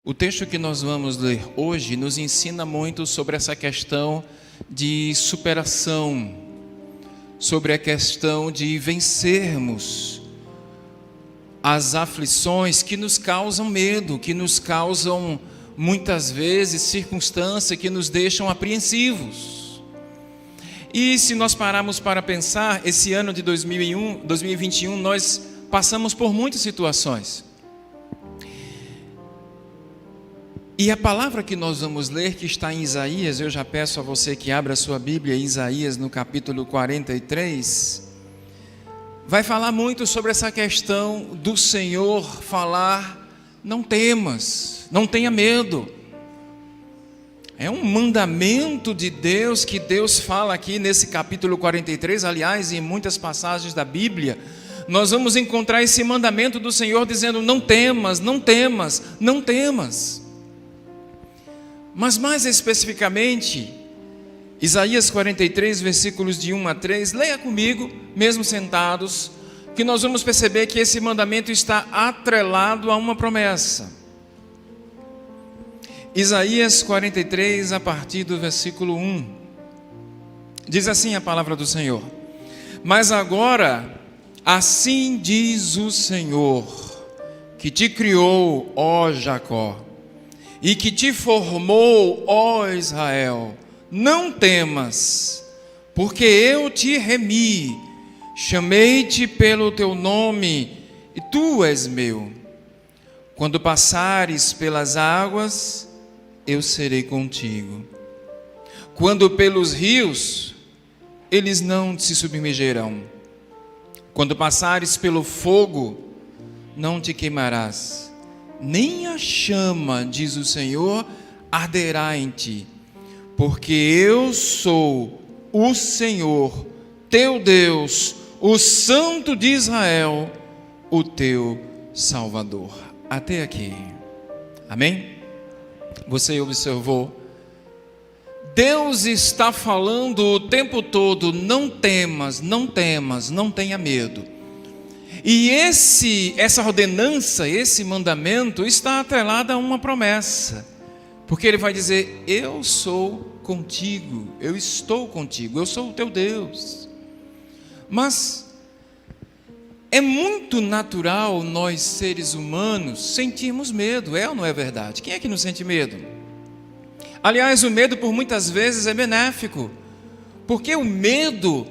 O texto que nós vamos ler hoje nos ensina muito sobre essa questão de superação, sobre a questão de vencermos as aflições que nos causam medo, que nos causam muitas vezes circunstâncias que nos deixam apreensivos. E se nós pararmos para pensar, esse ano de 2021, nós passamos por muitas situações. E a palavra que nós vamos ler, que está em Isaías, eu já peço a você que abra a sua Bíblia, Isaías no capítulo 43, vai falar muito sobre essa questão do Senhor falar: não temas, não tenha medo. É um mandamento de Deus que Deus fala aqui nesse capítulo 43, aliás, em muitas passagens da Bíblia, nós vamos encontrar esse mandamento do Senhor dizendo: não temas, não temas, não temas. Mas mais especificamente, Isaías 43, versículos de 1 a 3, leia comigo, mesmo sentados, que nós vamos perceber que esse mandamento está atrelado a uma promessa. Isaías 43, a partir do versículo 1, diz assim a palavra do Senhor: mas agora, assim diz o Senhor, que te criou, ó Jacó, e que te formou, ó Israel, não temas, porque eu te remi, chamei-te pelo teu nome, e tu és meu. Quando passares pelas águas, eu serei contigo. Quando pelos rios, eles não te submergerão. Quando passares pelo fogo, não te queimarás. Nem a chama, diz o Senhor, arderá em ti, porque eu sou o Senhor, teu Deus, o Santo de Israel, o teu Salvador. Até aqui, amém? Você observou? Deus está falando o tempo todo: não temas, não temas, não tenha medo. E essa ordenança, esse mandamento está atrelado a uma promessa, porque ele vai dizer: eu sou contigo, eu estou contigo, eu sou o teu Deus. Mas é muito natural nós seres humanos sentirmos medo, é ou não é verdade? Quem é que não sente medo? Aliás, o medo por muitas vezes é benéfico, porque o medo,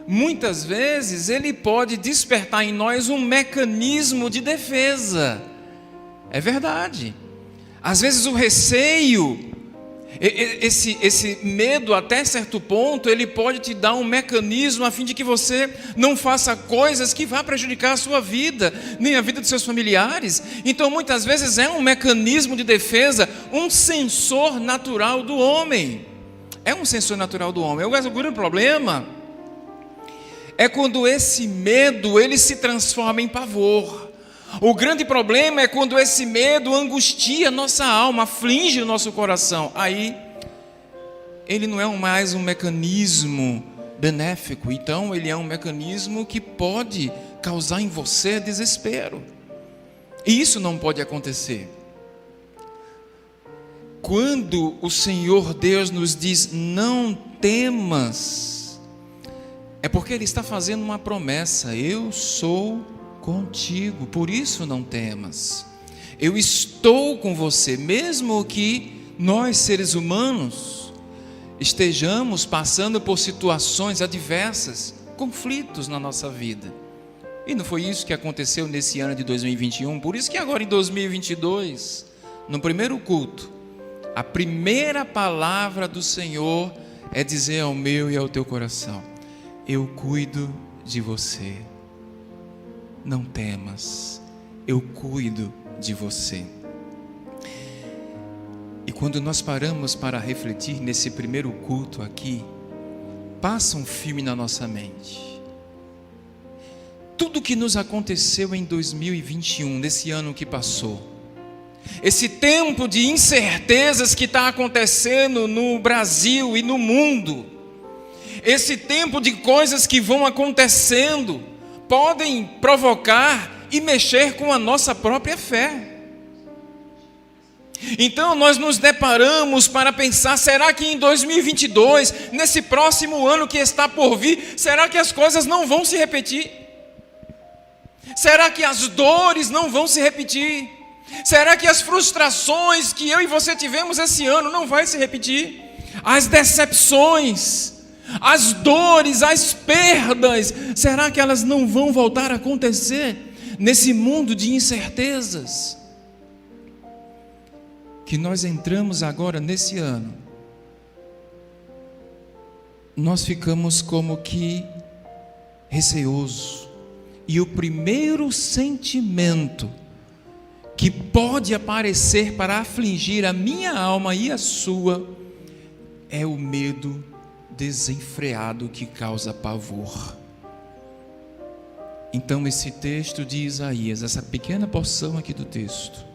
muitas vezes, ele pode despertar em nós um mecanismo de defesa. É verdade. Às vezes o receio, esse medo até certo ponto, ele pode te dar um mecanismo a fim de que você não faça coisas que vá prejudicar a sua vida, nem a vida dos seus familiares. Então muitas vezes é um mecanismo de defesa, um sensor natural do homem. É um sensor natural do homem. O grande problema é quando esse medo ele se transforma em pavor. O grande problema é quando esse medo angustia nossa alma, aflige o nosso coração. Aí ele não é mais um mecanismo benéfico, então ele é um mecanismo que pode causar em você desespero. E isso não pode acontecer. Quando o Senhor Deus nos diz: não temas, é porque Ele está fazendo uma promessa: eu sou contigo, por isso não temas. Eu estou com você, mesmo que nós seres humanos estejamos passando por situações adversas, conflitos na nossa vida. E não foi isso que aconteceu nesse ano de 2021, por isso que agora em 2022, no primeiro culto, a primeira palavra do Senhor é dizer ao meu e ao teu coração: eu cuido de você. Não temas, eu cuido de você. E quando nós paramos para refletir nesse primeiro culto aqui, passa um filme na nossa mente. Tudo que nos aconteceu em 2021, nesse ano que passou, esse tempo de incertezas que está acontecendo no Brasil e no mundo, esse tempo de coisas que vão acontecendo, podem provocar e mexer com a nossa própria fé. Então nós nos deparamos para pensar, será que em 2022, nesse próximo ano que está por vir, será que as coisas não vão se repetir? Será que as dores não vão se repetir? Será que as frustrações que eu e você tivemos esse ano não vai se repetir? As decepções, as dores, as perdas, será que elas não vão voltar a acontecer nesse mundo de incertezas? Que nós entramos agora nesse ano, nós ficamos como que receosos, e o primeiro sentimento que pode aparecer para afligir a minha alma e a sua é o medo desenfreado que causa pavor. Então esse texto de Isaías, essa pequena porção aqui do texto,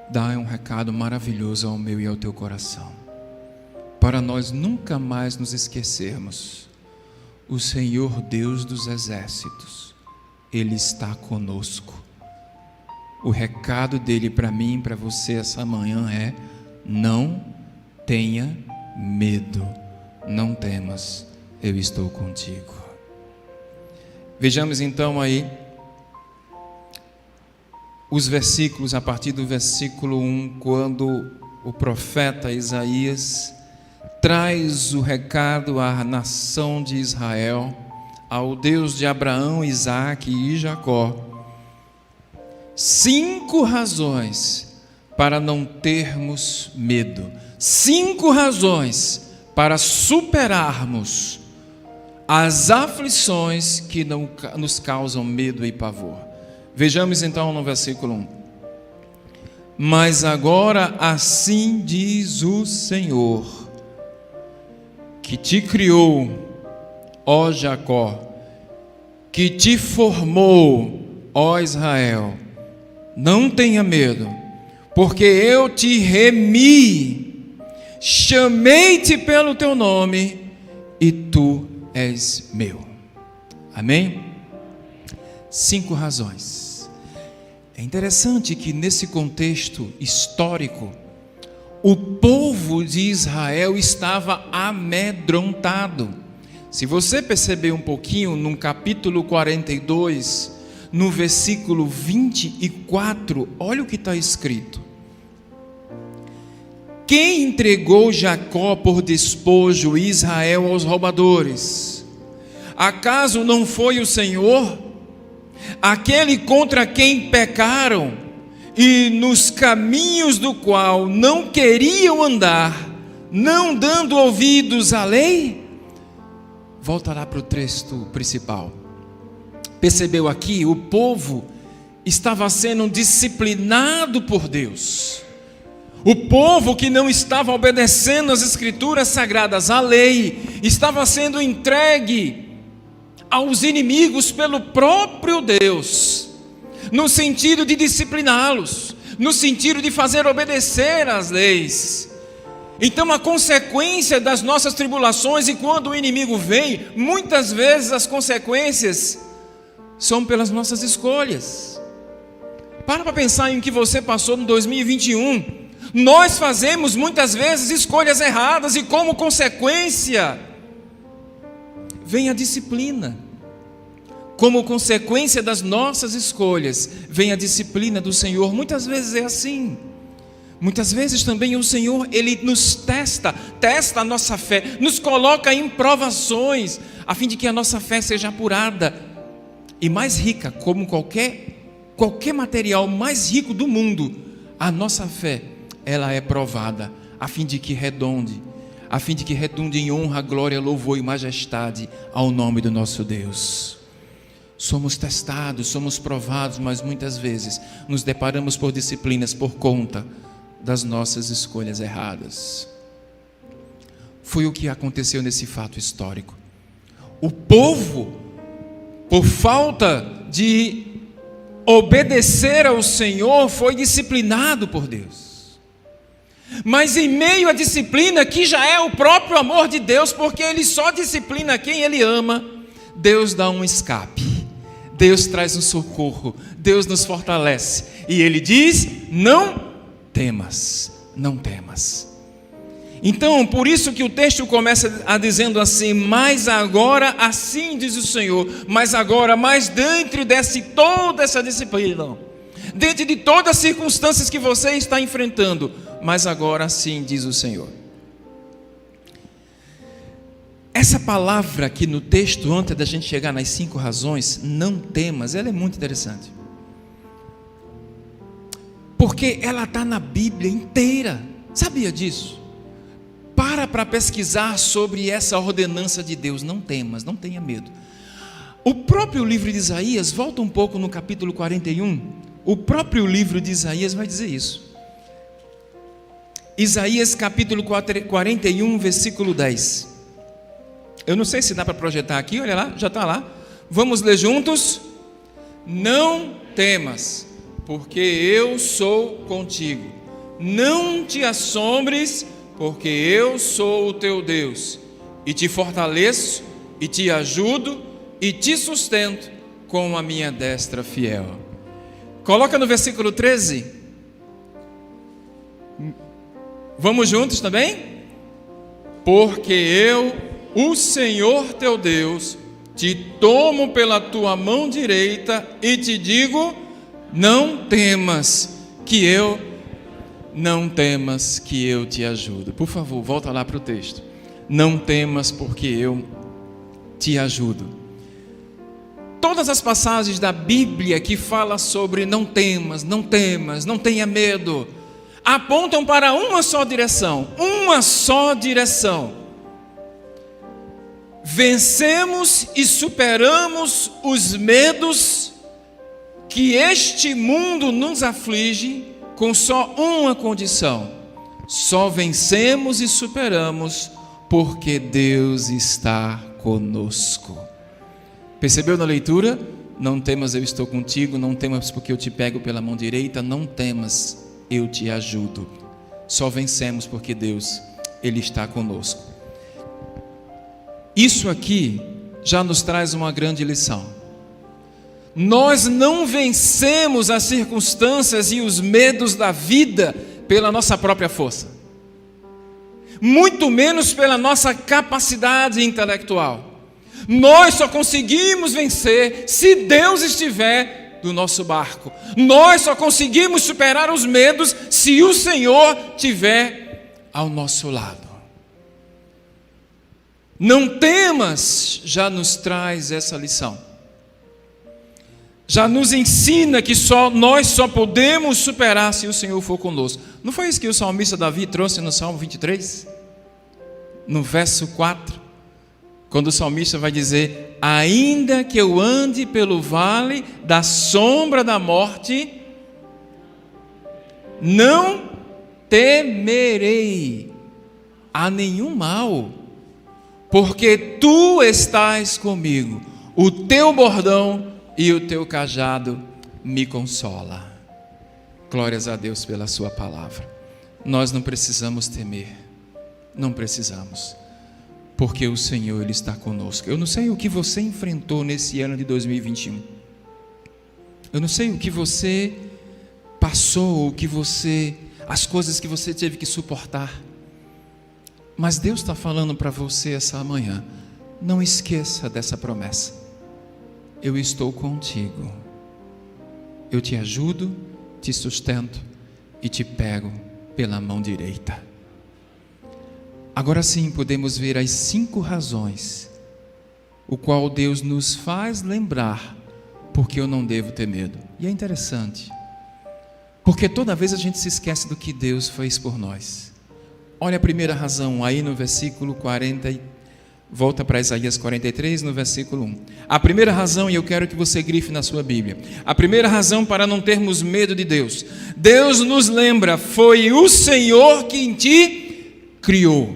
dá um recado maravilhoso ao meu e ao teu coração, para nós nunca mais nos esquecermos: o Senhor Deus dos exércitos, Ele está conosco. O recado dele para mim e para você essa manhã é: não tenha medo, não temas, eu estou contigo. Vejamos então aí os versículos, a partir do versículo 1, quando o profeta Isaías traz o recado à nação de Israel, ao Deus de Abraão, Isaque e Jacó. 5 razões para não termos medo, 5 razões para superarmos as aflições que não nos causam medo e pavor. Vejamos então no versículo 1. Mas agora assim diz o Senhor, que te criou, ó Jacó, que te formou, ó Israel, não tenha medo, porque eu te remi, chamei-te pelo teu nome, e tu és meu. Amém? 5 razões. É interessante que nesse contexto histórico, o povo de Israel estava amedrontado. Se você perceber um pouquinho, no capítulo 42, no versículo 24, olha o que está escrito: quem entregou Jacó por despojo e Israel aos roubadores? Acaso não foi o Senhor, aquele contra quem pecaram e nos caminhos do qual não queriam andar, não dando ouvidos à lei? Volta lá para o texto principal. Percebeu aqui? O povo estava sendo disciplinado por Deus. O povo que não estava obedecendo às escrituras sagradas, à lei, estava sendo entregue aos inimigos pelo próprio Deus, no sentido de discipliná-los, no sentido de fazer obedecer às leis. Então a consequência das nossas tribulações, e quando o inimigo vem, muitas vezes as consequências são pelas nossas escolhas. Para pensar em que você passou no 2021. Nós fazemos muitas vezes escolhas erradas, e como consequência vem a disciplina. Como consequência das nossas escolhas vem a disciplina do Senhor. Muitas vezes é assim. Muitas vezes também o Senhor, Ele nos testa a nossa fé, nos coloca em provações, a fim de que a nossa fé seja apurada e mais rica. Como qualquer material mais rico do mundo, a nossa fé, ela é provada, a fim de que redunde em honra, glória, louvor e majestade ao nome do nosso Deus. Somos testados, somos provados, mas muitas vezes nos deparamos por disciplinas por conta das nossas escolhas erradas. Foi o que aconteceu nesse fato histórico. O povo, por falta de obedecer ao Senhor, foi disciplinado por Deus. Mas em meio à disciplina, que já é o próprio amor de Deus, porque Ele só disciplina quem Ele ama, Deus dá um escape. Deus traz um socorro, Deus nos fortalece. E Ele diz: não temas, não temas. Então, por isso que o texto começa dizendo assim: mas agora, assim diz o Senhor, mas agora, mas dentro de toda essa disciplina, dentro de todas as circunstâncias que você está enfrentando, mas agora, assim diz o Senhor. Essa palavra aqui no texto, antes da gente chegar nas 5 razões, não temas, ela é muito interessante. Porque ela está na Bíblia inteira. Sabia disso? Para pesquisar sobre essa ordenança de Deus. Não temas, não tenha medo. O próprio livro de Isaías, volta um pouco no capítulo 41. O próprio livro de Isaías vai dizer isso. Isaías capítulo 41, versículo 10. Eu não sei se dá para projetar aqui, olha lá, já está lá. Vamos ler juntos? Não temas, porque eu sou contigo. Não te assombres, porque eu sou o teu Deus, e te fortaleço, e te ajudo, e te sustento com a minha destra fiel. Coloca no versículo 13. Vamos juntos também? Porque eu, o Senhor teu Deus, te tomo pela tua mão direita e te digo: não temas, que eu te ajudo. Por favor, volta lá para o texto. Não temas, porque eu te ajudo. Todas as passagens da Bíblia que falam sobre não temas, não temas, não tenha medo, apontam para uma só direção. Uma só direção. Vencemos e superamos os medos que este mundo nos aflige com só uma condição: só vencemos e superamos porque Deus está conosco. Percebeu na leitura? Não temas, eu estou contigo. Não temas, porque eu te pego pela mão direita. Não temas, eu te ajudo. Só vencemos porque Deus, Ele está conosco. Isso aqui já nos traz uma grande lição. Nós não vencemos as circunstâncias e os medos da vida pela nossa própria força, muito menos pela nossa capacidade intelectual. Nós só conseguimos vencer se Deus estiver do nosso barco. Nós só conseguimos superar os medos se o Senhor estiver ao nosso lado. Não temas já nos traz essa lição. Já nos ensina que nós só podemos superar se o Senhor for conosco. Não foi isso que o salmista Davi trouxe no Salmo 23? No verso 4, quando o salmista vai dizer: ainda que eu ande pelo vale da sombra da morte, não temerei a nenhum mal, porque tu estás comigo, o teu bordão e o teu cajado me consola. Glórias a Deus pela sua palavra. Nós não precisamos temer, não precisamos, porque o Senhor, Ele está conosco. Eu não sei o que você enfrentou nesse ano de 2021. Eu não sei o que você passou, as coisas que você teve que suportar. Mas Deus está falando para você essa manhã: não esqueça dessa promessa. Eu estou contigo. Eu te ajudo, te sustento e te pego pela mão direita. Agora sim podemos ver as 5 razões, o qual Deus nos faz lembrar porque eu não devo ter medo. E é interessante, porque toda vez a gente se esquece do que Deus fez por nós. Olha a primeira razão aí no versículo 40, volta para Isaías 43, no versículo 1. A primeira razão, e eu quero que você grife na sua Bíblia, a primeira razão para não termos medo de Deus: Deus nos lembra, foi o Senhor quem te criou.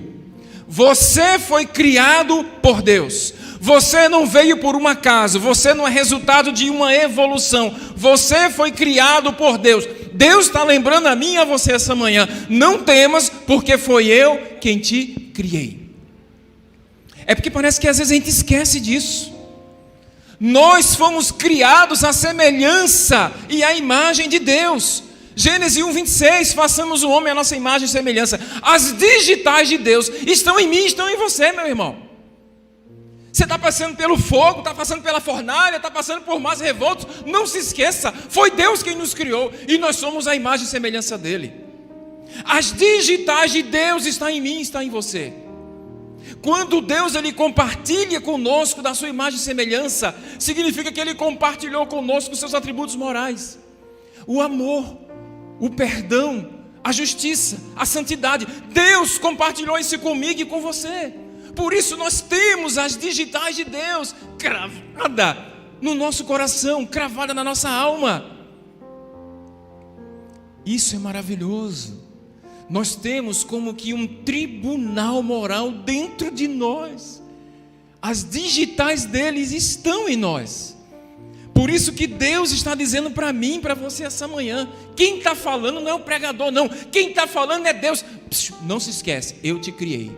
Você foi criado por Deus. Você não veio por um acaso, você não é resultado de uma evolução. Você foi criado por Deus. Deus está lembrando a mim e a você essa manhã: não temas, porque foi eu quem te criei. É porque parece que às vezes a gente esquece disso. Nós fomos criados à semelhança e à imagem de Deus. Gênesis 1:26, façamos o homem à nossa imagem e semelhança. As digitais de Deus estão em mim, estão em você, meu irmão. Você está passando pelo fogo, está passando pela fornalha, está passando por mares revoltos. Não se esqueça, foi Deus quem nos criou e nós somos a imagem e semelhança dele. As digitais de Deus estão em mim, estão em você. Quando Deus ele compartilha conosco da sua imagem e semelhança, significa que ele compartilhou conosco os seus atributos morais. O amor, o perdão, a justiça, a santidade. Deus compartilhou isso comigo e com você. Por isso nós temos as digitais de Deus cravada no nosso coração, cravada na nossa alma. Isso é maravilhoso. Nós temos como que um tribunal moral dentro de nós. As digitais deles estão em nós. Por isso que Deus está dizendo para mim, para você essa manhã, quem está falando não é o pregador não, quem está falando é Deus. Não se esquece, eu te criei.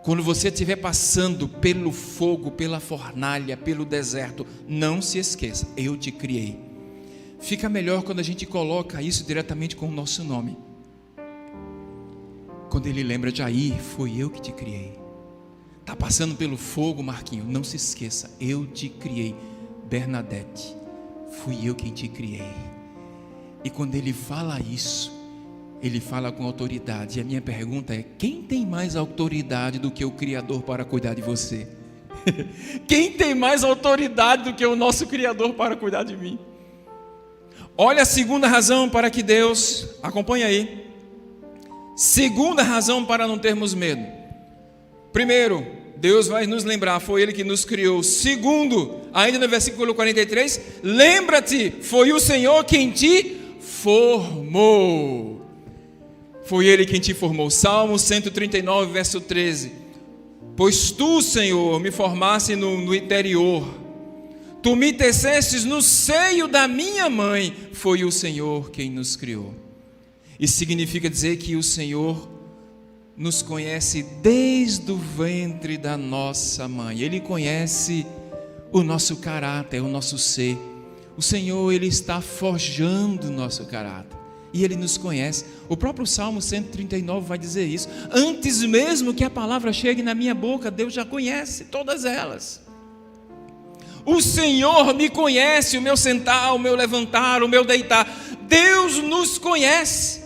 Quando você estiver passando pelo fogo, pela fornalha, pelo deserto, não se esqueça, eu te criei. Fica melhor quando a gente coloca isso diretamente com o nosso nome. Quando ele lembra de aí, foi eu que te criei. Está passando pelo fogo, Marquinho, não se esqueça, eu te criei. Bernadette, fui eu quem te criei. E quando ele fala isso, ele fala com autoridade. E a minha pergunta é: quem tem mais autoridade do que o Criador para cuidar de você? Quem tem mais autoridade do que o nosso Criador para cuidar de mim? Olha a segunda razão para que Deus, acompanha aí. Segunda razão para não termos medo. Primeiro, Deus vai nos lembrar, foi Ele que nos criou. Segundo, ainda no versículo 43, lembra-te, foi o Senhor quem te formou. Foi Ele quem te formou. Salmo 139, verso 13. Pois tu, Senhor, me formaste no interior. Tu me tecestes no seio da minha mãe. Foi o Senhor quem nos criou. Isso significa dizer que o Senhor nos conhece desde o ventre da nossa mãe. Ele conhece o nosso caráter, o nosso ser. O Senhor, Ele está forjando o nosso caráter. E Ele nos conhece. O próprio Salmo 139 vai dizer isso. Antes mesmo que a palavra chegue na minha boca, Deus já conhece todas elas. O Senhor me conhece, o meu sentar, o meu levantar, o meu deitar. Deus nos conhece.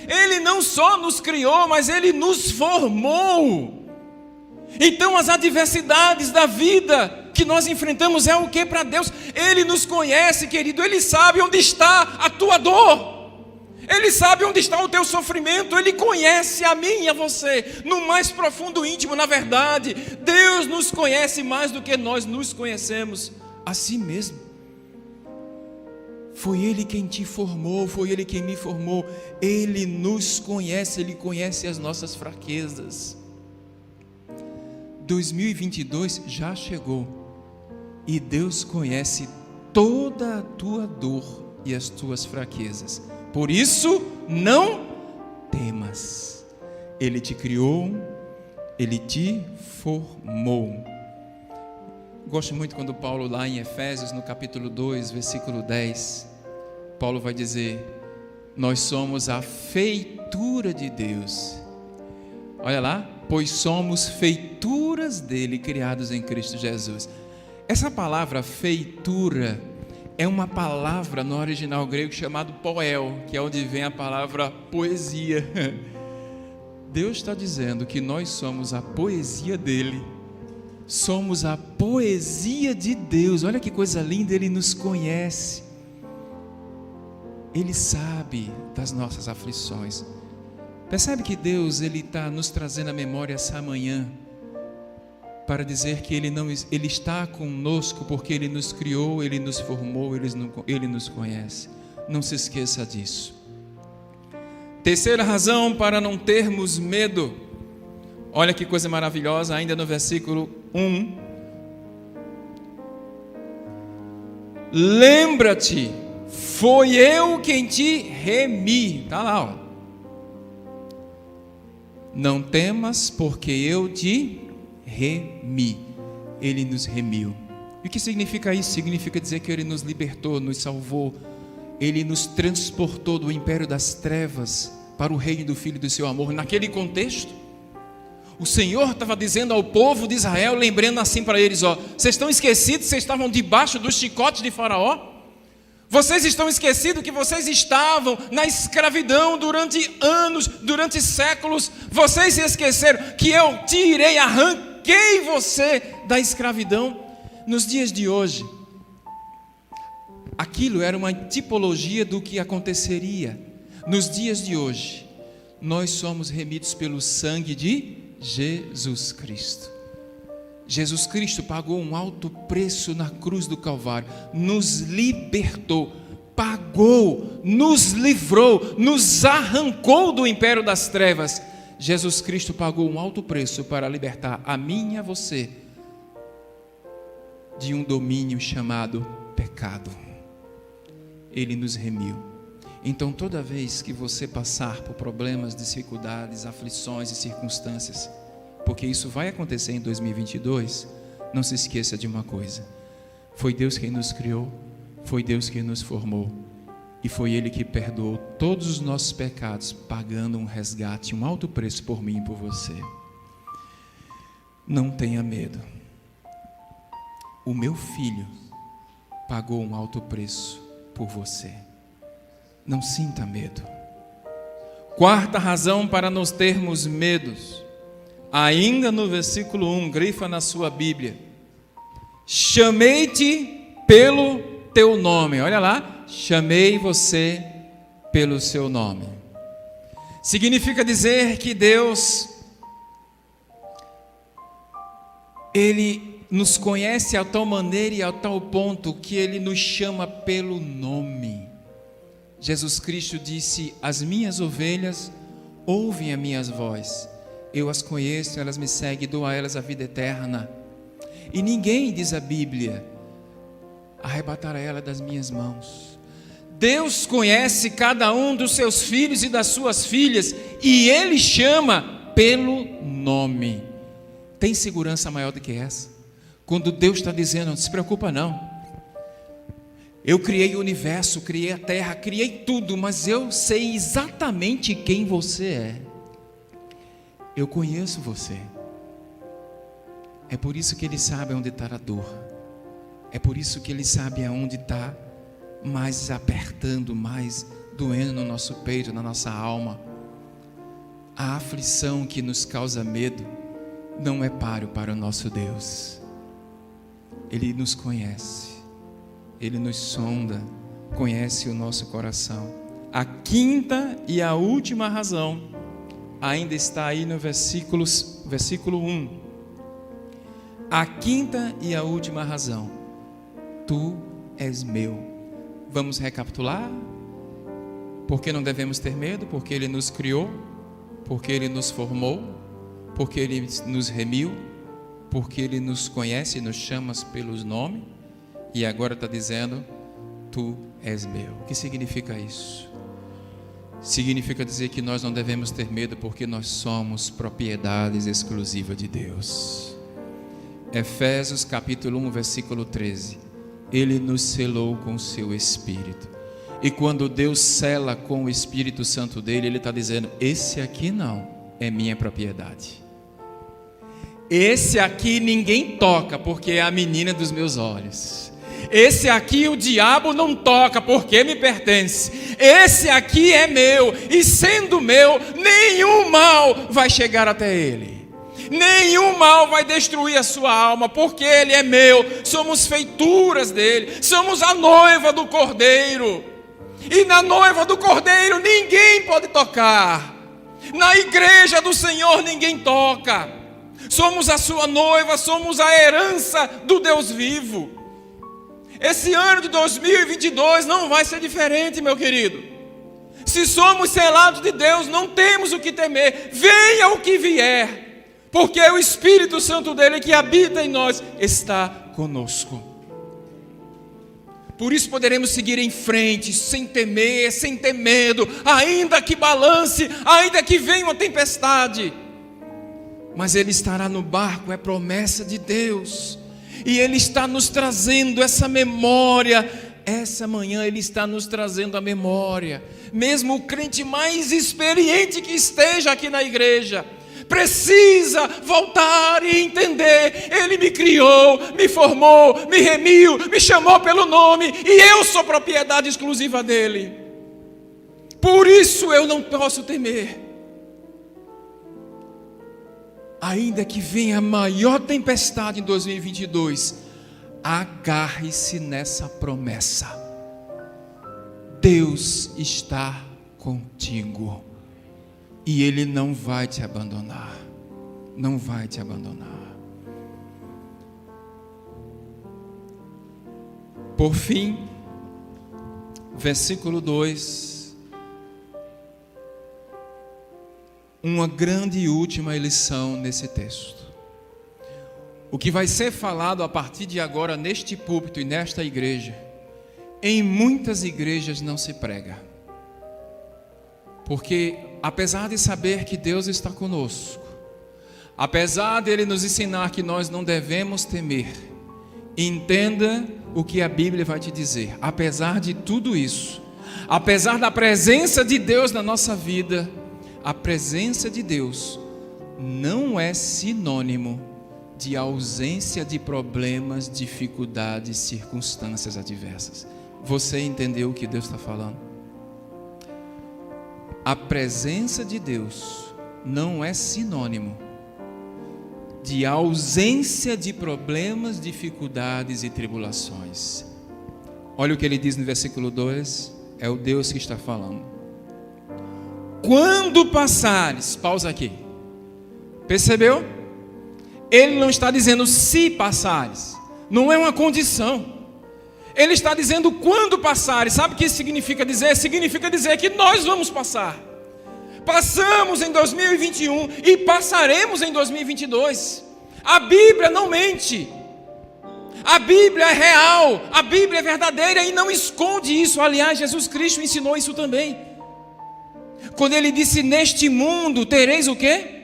Ele não só nos criou, mas Ele nos formou. Então as adversidades da vida que nós enfrentamos é o que para Deus? Ele nos conhece, querido. Ele sabe onde está a tua dor. Ele sabe onde está o teu sofrimento. Ele conhece a mim e a você no mais profundo íntimo. Na verdade, Deus nos conhece mais do que nós nos conhecemos a si mesmo. Foi Ele quem te formou, foi Ele quem me formou. Ele nos conhece, Ele conhece as nossas fraquezas. 2022 já chegou e Deus conhece toda a tua dor e as tuas fraquezas. Por isso, não temas. Ele te criou, Ele te formou. Gosto muito quando Paulo, lá em Efésios, no capítulo 2, versículo 10, Paulo vai dizer: nós somos a feitura de Deus. Olha lá, pois somos feituras dele, criados em Cristo Jesus. Essa palavra feitura é uma palavra no original grego chamado poel, que é onde vem a palavra poesia. Deus está dizendo que nós somos a poesia dele. Somos a poesia de Deus. Olha que coisa linda, Ele nos conhece. Ele sabe das nossas aflições. Percebe que Deus, Ele está nos trazendo à memória essa manhã para dizer que Ele está conosco porque Ele nos criou, Ele nos formou, Ele nos conhece. Não se esqueça disso. Terceira razão para não termos medo. Olha que coisa maravilhosa, ainda no versículo 1. Lembra-te, foi eu quem te remi. Está lá, ó. Não temas, porque eu te remi. Ele nos remiu. E o que significa isso? Significa dizer que Ele nos libertou, nos salvou. Ele nos transportou do império das trevas para o reino do Filho do seu amor. Naquele contexto, o Senhor estava dizendo ao povo de Israel, lembrando assim para eles: vocês estão esquecidos, vocês estavam debaixo dos chicotes de Faraó? Vocês estão esquecidos que vocês estavam na escravidão durante anos, durante séculos? Vocês se esqueceram que eu tirei, arranquei você da escravidão? Nos dias de hoje, aquilo era uma tipologia do que aconteceria. Nos dias de hoje, nós somos remidos pelo sangue de Jesus Cristo. Jesus Cristo pagou um alto preço na cruz do Calvário, nos libertou, pagou, nos livrou, nos arrancou do império das trevas. Jesus Cristo pagou um alto preço para libertar a mim e a você de um domínio chamado pecado. Ele nos remiu. Então, toda vez que você passar por problemas, dificuldades, aflições e circunstâncias, porque isso vai acontecer em 2022, não se esqueça de uma coisa: foi Deus quem nos criou, foi Deus quem nos formou, e foi Ele que perdoou todos os nossos pecados, pagando um resgate, um alto preço por mim e por você. Não tenha medo. O meu filho pagou um alto preço por você. Não sinta medo. Quarta razão para nós termos medos, ainda no versículo 1, grifa na sua Bíblia: chamei-te pelo teu nome. Olha lá, chamei você pelo seu nome. Significa dizer que Deus, Ele nos conhece a tal maneira e a tal ponto que Ele nos chama pelo nome. Jesus Cristo disse: as minhas ovelhas ouvem a minha voz, eu as conheço, elas me seguem, dou a elas a vida eterna, e ninguém, diz a Bíblia, arrebatará ela das minhas mãos. Deus conhece cada um dos seus filhos e das suas filhas, e Ele chama pelo nome. Tem segurança maior do que essa? Quando Deus está dizendo: não se preocupa não, eu criei o universo, criei a terra, criei tudo, mas eu sei exatamente quem você é. Eu conheço você. É por isso que Ele sabe onde está a dor. É por isso que Ele sabe aonde está mais apertando, mais doendo no nosso peito, na nossa alma. A aflição que nos causa medo não é páreo para o nosso Deus. Ele nos conhece. Ele nos sonda, conhece o nosso coração. A quinta e a última razão ainda está aí no versículo 1. A quinta e a última razão: tu és meu. Vamos recapitular? Porque não devemos ter medo? Porque Ele nos criou, porque Ele nos formou, porque Ele nos remiu, porque Ele nos conhece e nos chama pelos nomes. E agora está dizendo: tu és meu. O que significa isso? Significa dizer que nós não devemos ter medo, porque nós somos propriedades exclusivas de Deus. Efésios capítulo 1, versículo 13. Ele nos selou com o seu Espírito. E quando Deus sela com o Espírito Santo dele, Ele está dizendo: esse aqui não é minha propriedade. Esse aqui ninguém toca, porque é a menina dos meus olhos. Esse aqui o diabo não toca, porque me pertence. Esse aqui é meu, e sendo meu, nenhum mal vai chegar até ele. Nenhum mal vai destruir a sua alma, porque ele é meu. Somos feituras dele, somos a noiva do Cordeiro. E na noiva do Cordeiro ninguém pode tocar. Na igreja do Senhor ninguém toca. Somos a sua noiva, somos a herança do Deus vivo. Esse ano de 2022 não vai ser diferente, meu querido. Se somos selados de Deus, não temos o que temer. Venha o que vier, porque o Espírito Santo dele que habita em nós está conosco. Por isso poderemos seguir em frente, sem temer, sem ter medo, ainda que balance, ainda que venha uma tempestade. Mas Ele estará no barco, é promessa de Deus. E Ele está nos trazendo essa memória. Essa manhã Ele está nos trazendo a memória. Mesmo o crente mais experiente que esteja aqui na igreja precisa voltar e entender: Ele me criou, me formou, me remiu, me chamou pelo nome, e eu sou propriedade exclusiva dEle. Por isso eu não posso temer. Ainda que venha a maior tempestade em 2022, agarre-se nessa promessa: Deus está contigo e Ele não vai te abandonar. Não vai te abandonar. Por fim, versículo 2. Uma grande e última lição nesse texto. O que vai ser falado a partir de agora neste púlpito e nesta igreja, em muitas igrejas não se prega. Porque apesar de saber que Deus está conosco, apesar de Ele nos ensinar que nós não devemos temer, entenda o que a Bíblia vai te dizer. Apesar de tudo isso, apesar da presença de Deus na nossa vida, a presença de Deus não é sinônimo de ausência de problemas, dificuldades, circunstâncias adversas. Você entendeu o que Deus está falando? A presença de Deus não é sinônimo de ausência de problemas, dificuldades e tribulações. Olha o que ele diz no versículo 2, é o Deus que está falando. Quando passares, pausa aqui. Percebeu? Ele não está dizendo se passares, não é uma condição. Ele está dizendo quando passares. Sabe o que isso significa dizer? Significa dizer que nós vamos passar. Passamos em 2021 e passaremos em 2022. A Bíblia não mente. A Bíblia é real, a Bíblia é verdadeira e não esconde isso. Aliás, Jesus Cristo ensinou isso também. Quando Ele disse: neste mundo tereis o quê?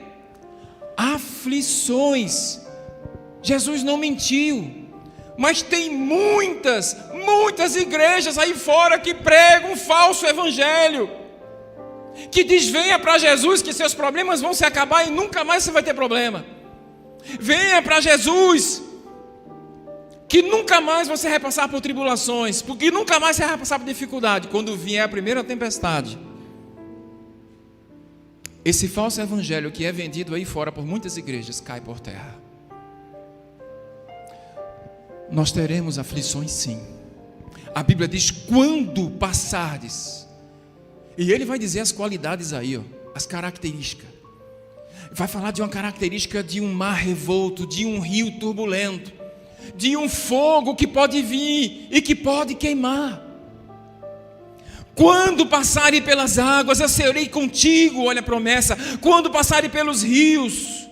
Aflições. Jesus não mentiu. Mas tem muitas igrejas aí fora que pregam um falso evangelho, que diz: venha para Jesus que seus problemas vão se acabar e nunca mais você vai ter problema. Venha para Jesus que nunca mais você vai passar por tribulações, porque nunca mais você vai passar por dificuldade. Quando vier a primeira tempestade, esse falso evangelho que é vendido aí fora por muitas igrejas cai por terra. Nós teremos aflições, sim. A Bíblia diz: quando passardes. E ele vai dizer as qualidades aí, ó, as características. Vai falar de uma característica de um mar revolto, de um rio turbulento, de um fogo que pode vir e que pode queimar. Quando passarem pelas águas, eu serei contigo. Olha a promessa. Quando passarem pelos rios,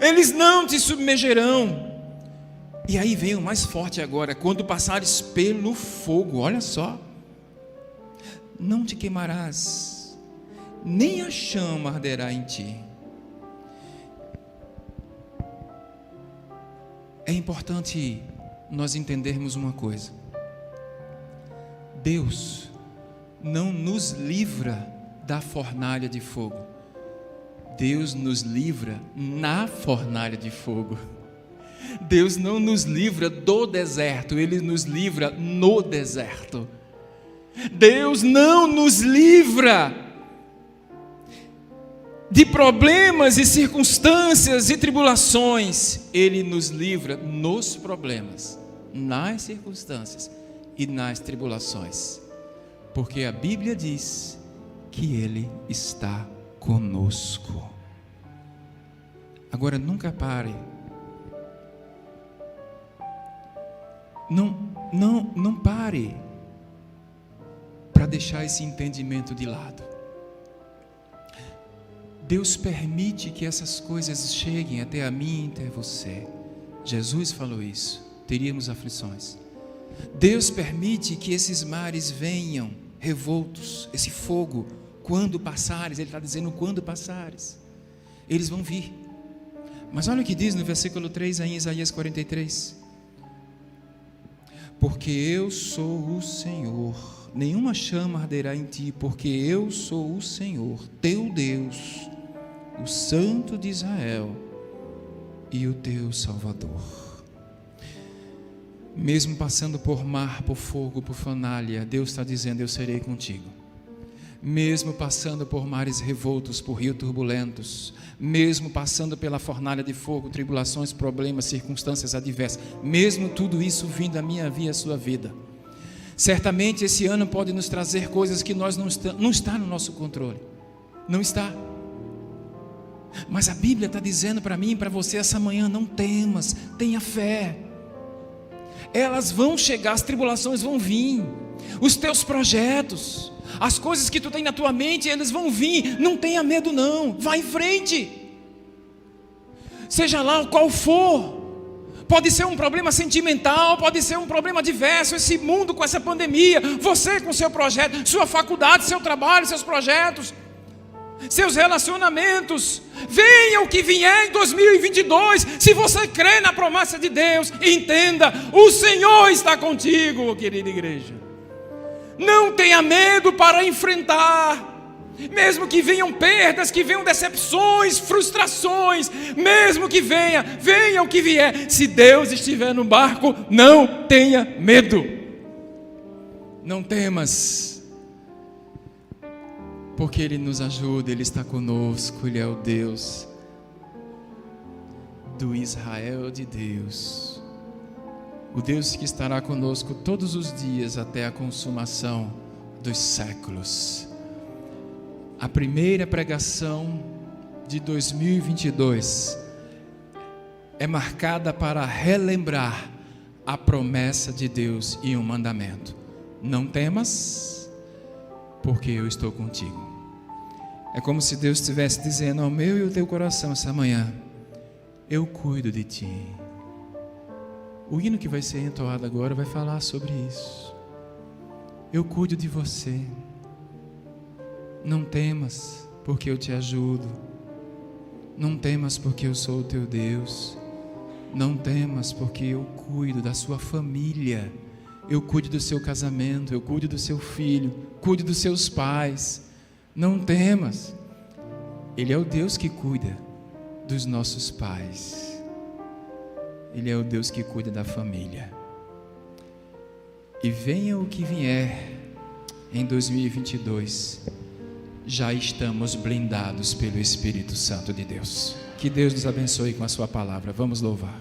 eles não te submergerão. E aí vem o mais forte agora: quando passares pelo fogo, olha só, não te queimarás, nem a chama arderá em ti. É importante nós entendermos uma coisa: Deus não nos livra da fornalha de fogo, Deus nos livra na fornalha de fogo. Deus não nos livra do deserto, Ele nos livra no deserto. Deus não nos livra de problemas e circunstâncias e tribulações, Ele nos livra nos problemas, nas circunstâncias e nas tribulações, porque a Bíblia diz que Ele está conosco. Agora, nunca pare. Não pare para deixar esse entendimento de lado. Deus permite que essas coisas cheguem até a mim e até você. Jesus falou isso, teríamos aflições. Deus permite que esses mares venham revoltos, esse fogo, quando passares. Ele está dizendo: quando passares, eles vão vir. Mas olha o que diz no versículo 3 em Isaías 43: porque eu sou o Senhor. Nenhuma chama arderá em ti, porque eu sou o Senhor, teu Deus, o Santo de Israel e o teu Salvador. Mesmo passando por mar, por fogo, por fornalha, Deus está dizendo: eu serei contigo. Mesmo passando por mares revoltos, por rios turbulentos, mesmo passando pela fornalha de fogo, tribulações, problemas, circunstâncias adversas, mesmo tudo isso vindo a minha vida e a sua vida, certamente esse ano pode nos trazer coisas que nós não está no nosso controle, não está. Mas a Bíblia está dizendo para mim e para você essa manhã: não temas, tenha fé. Elas vão chegar, as tribulações vão vir, os teus projetos, as coisas que tu tem na tua mente, eles vão vir. Não tenha medo não, vá em frente. Seja lá qual for, pode ser um problema sentimental, pode ser um problema diverso, esse mundo com essa pandemia, você com seu projeto, sua faculdade, seu trabalho, seus projetos, seus relacionamentos, venha o que vier em 2022, se você crê na promessa de Deus, entenda, o Senhor está contigo, querida igreja. Não tenha medo para enfrentar, mesmo que venham perdas, que venham decepções, frustrações, mesmo que venha o que vier, se Deus estiver no barco, não tenha medo, não temas, porque Ele nos ajuda, Ele está conosco, Ele é o Deus do Israel de Deus, o Deus que estará conosco todos os dias até a consumação dos séculos. A primeira pregação de 2022 é marcada para relembrar a promessa de Deus e um mandamento: não temas, porque eu estou contigo. É como se Deus estivesse dizendo ao meu e ao teu coração essa manhã: eu cuido de ti. O hino que vai ser entoado agora vai falar sobre isso. Eu cuido de você. Não temas, porque eu te ajudo. Não temas, porque eu sou o teu Deus. Não temas, porque eu cuido da sua família. Eu cuido do seu casamento, eu cuido do seu filho, cuido dos seus pais. Não temas. Ele é o Deus que cuida dos nossos pais. Ele é o Deus que cuida da família. E venha o que vier em 2022, já estamos blindados pelo Espírito Santo de Deus. Que Deus nos abençoe com a sua palavra. Vamos louvar.